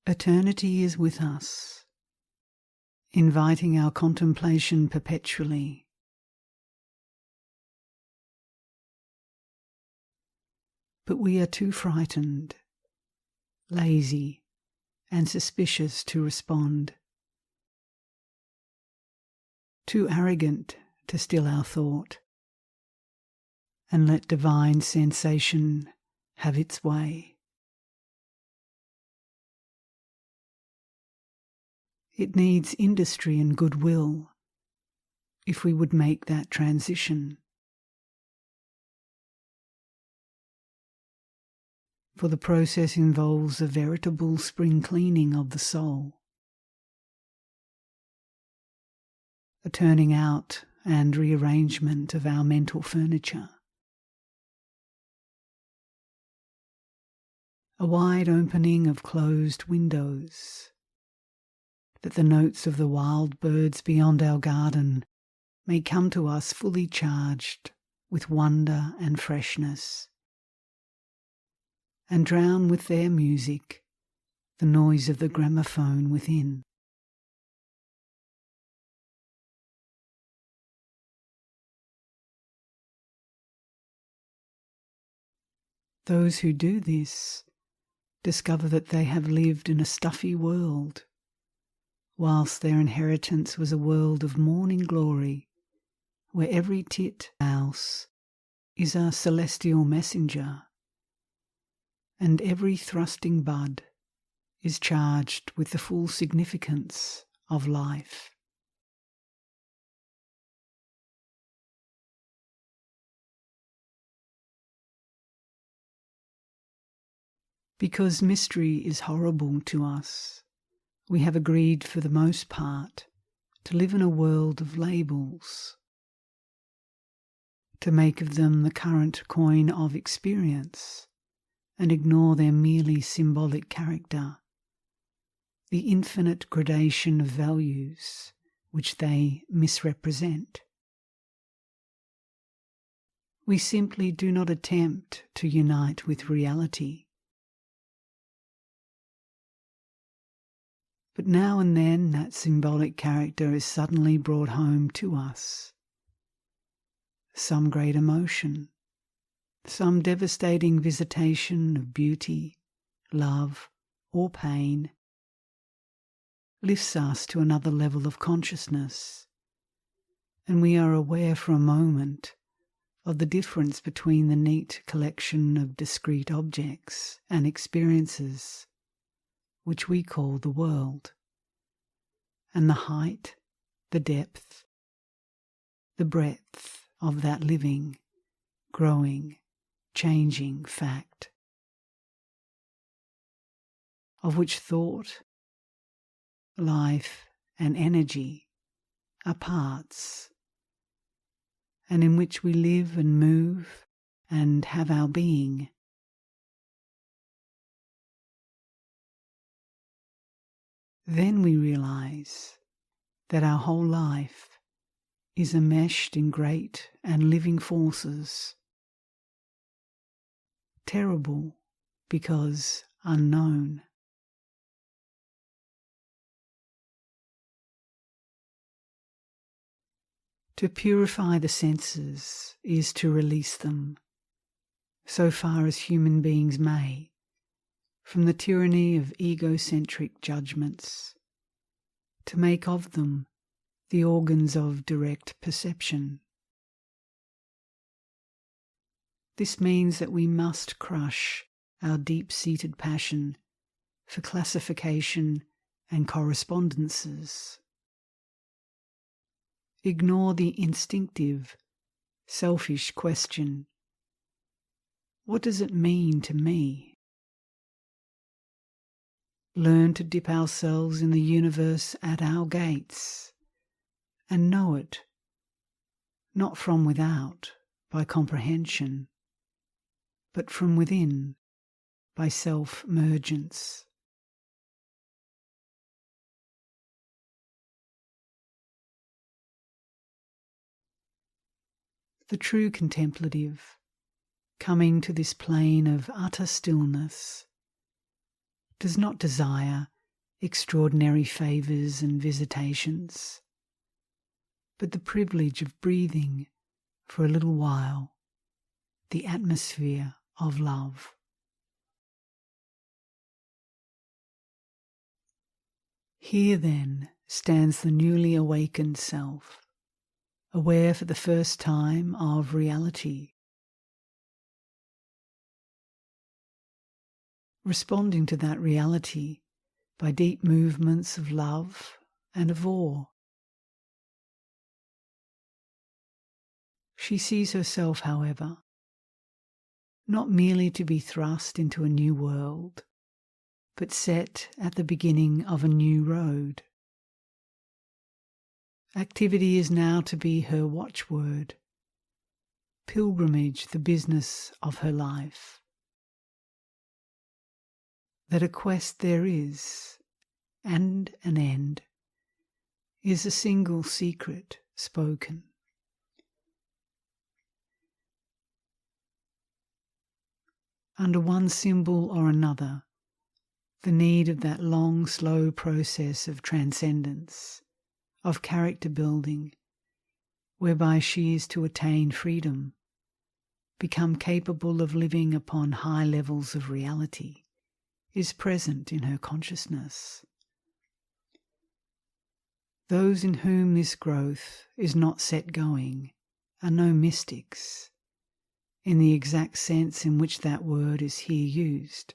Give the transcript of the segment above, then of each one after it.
Eternity is with us, inviting our contemplation perpetually. But we are too frightened, lazy, and suspicious to respond, too arrogant to still our thought and let divine sensation have its way. It needs industry and goodwill if we would make that transition. For the process involves a veritable spring cleaning of the soul, a turning out and rearrangement of our mental furniture, a wide opening of closed windows, that the notes of the wild birds beyond our garden may come to us fully charged with wonder and freshness, and drown with their music the noise of the gramophone within. Those who do this discover that they have lived in a stuffy world, whilst their inheritance was a world of morning glory, where every tit mouse is a celestial messenger, and every thrusting bud is charged with the full significance of life. Because mystery is horrible to us, we have agreed for the most part to live in a world of labels, to make of them the current coin of experience and ignore their merely symbolic character, the infinite gradation of values which they misrepresent. We simply do not attempt to unite with reality. But now and then that symbolic character is suddenly brought home to us. Some great emotion, some devastating visitation of beauty, love, or pain lifts us to another level of consciousness, and we are aware for a moment of the difference between the neat collection of discrete objects and experiences which we call the world, and the height, the depth, the breadth of that living, growing, changing fact, of which thought, life, and energy are parts, and in which we live and move and have our being. Then we realize that our whole life is enmeshed in great and living forces, terrible because unknown. To purify the senses is to release them, so far as human beings may, from the tyranny of egocentric judgments, to make of them the organs of direct perception. This means that we must crush our deep-seated passion for classification and correspondences. Ignore the instinctive, selfish question, what does it mean to me? Learn to dip ourselves in the universe at our gates and know it, not from without by comprehension, but from within by self-mergence. The true contemplative, coming to this plane of utter stillness, does not desire extraordinary favours and visitations, but the privilege of breathing for a little while the atmosphere of love. Here then stands the newly awakened self, aware for the first time of reality, responding to that reality by deep movements of love and of awe. She sees herself, however, not merely to be thrust into a new world, but set at the beginning of a new road. Activity is now to be her watchword, pilgrimage the business of her life. That a quest there is, and an end, is a single secret spoken. Under one symbol or another, the need of that long, slow process of transcendence, of character building, whereby she is to attain freedom, become capable of living upon high levels of reality, is present in her consciousness. Those in whom this growth is not set going are no mystics, in the exact sense in which that word is here used.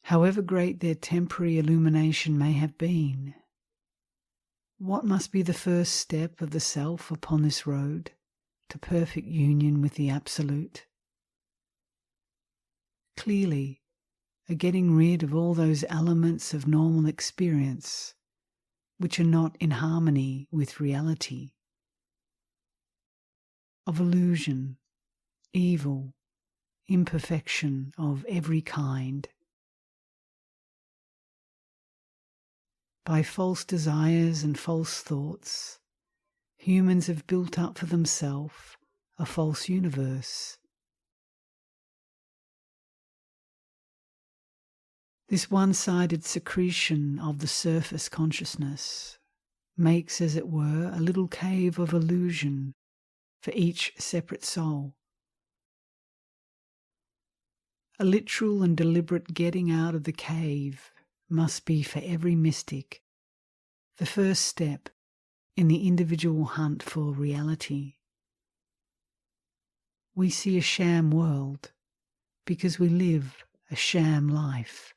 However great their temporary illumination may have been, what must be the first step of the self upon this road to perfect union with the Absolute? Clearly, a getting rid of all those elements of normal experience which are not in harmony with reality, of illusion, evil, imperfection of every kind. By false desires and false thoughts, humans have built up for themselves a false universe. This one-sided secretion of the surface consciousness makes, as it were, a little cave of illusion for each separate soul. A literal and deliberate getting out of the cave must be for every mystic the first step in the individual hunt for reality. We see a sham world because we live a sham life.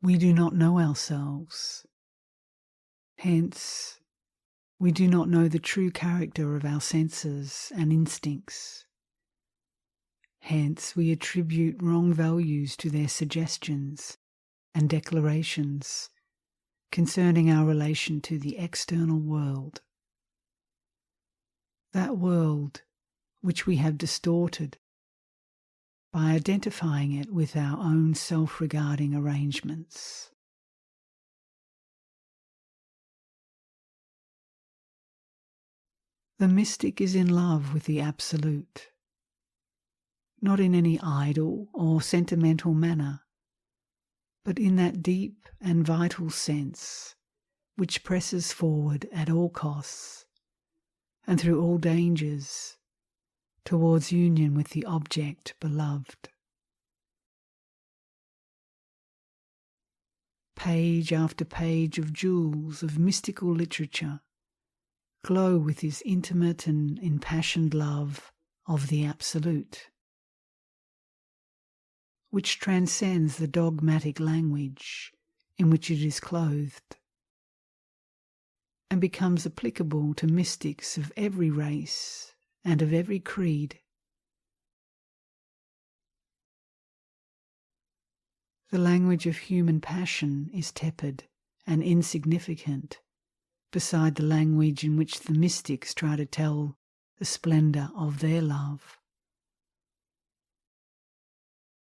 We do not know ourselves. Hence, we do not know the true character of our senses and instincts. Hence, we attribute wrong values to their suggestions and declarations concerning our relation to the external world. That world which we have distorted by identifying it with our own self-regarding arrangements. The mystic is in love with the Absolute, not in any idle or sentimental manner, but in that deep and vital sense which presses forward at all costs and through all dangers towards union with the object beloved. Page after page of jewels of mystical literature glow with this intimate and impassioned love of the Absolute, which transcends the dogmatic language in which it is clothed, and becomes applicable to mystics of every race and of every creed. The language of human passion is tepid and insignificant beside the language in which the mystics try to tell the splendour of their love.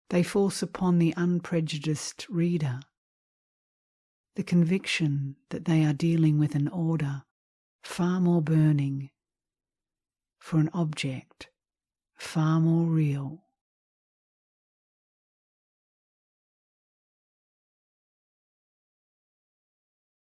They force upon the unprejudiced reader the conviction that they are dealing with an order far more burning, for an object far more real